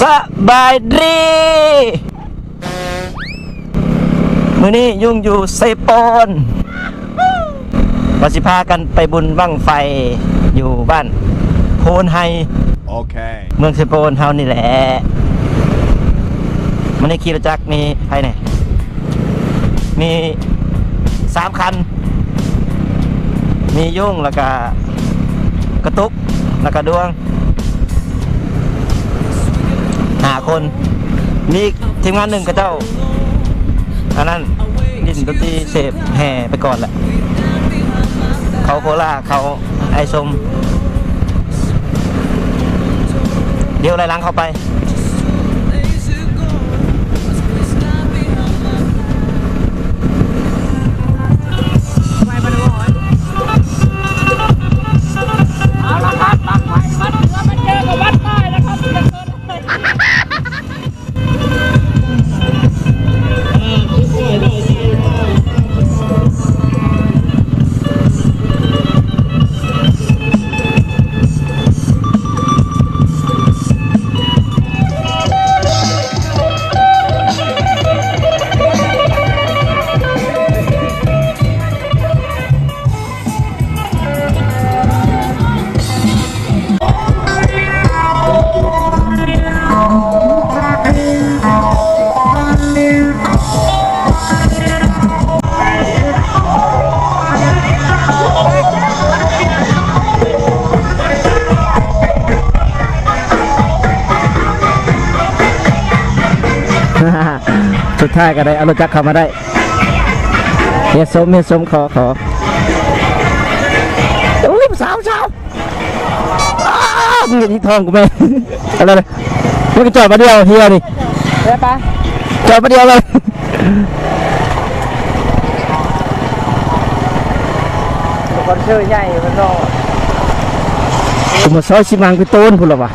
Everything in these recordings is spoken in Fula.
สบายดีมื้อนี้ยุ่งอยู่ไซปอนว่าสิพากันไปบุญบั้งไฟอยู่บ้านโพนไฮโอเคเมืองไซปอนเฮานี่แหละมันได้ขี่รถจักรมีใครเนี่ยมี3 คันมียุ่งแล้วก็กระตุกแล้วก็ดวง5 คนมีทีมงาน1กับเจ้าอันนั้นดินดนตรีเสพแห่ไปก่อนแหละเขาโคราเขาไอสมเดี๋ยวไล่ล้างเข้าไปสุดท้ายก็ได้เอารถจักรเข้ามาได้เฮียสมขอโอ้ยสาวมึงยิงทองกูไหมอะไรเลยมึงจอดมาเดียวเฮียนี่ได้ปะจอดมาเดียวเลยคนชื่อใหญ่มันโตกูมาซอยชิมังไปต้นพูดหรอวะ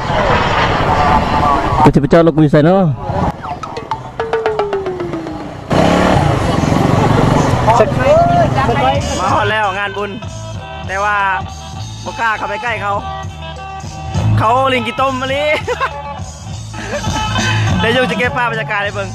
กูจะไปจอดรถกูใส่เนาะมาฮอดแล้วงานบุญแต่ว่าบ่กล้าเข้าไปใกล้เขาลิงกิต้มมาลีเดี๋ยวยุ่งจะเก็บภาพบรรยากาศให้เบิ่ง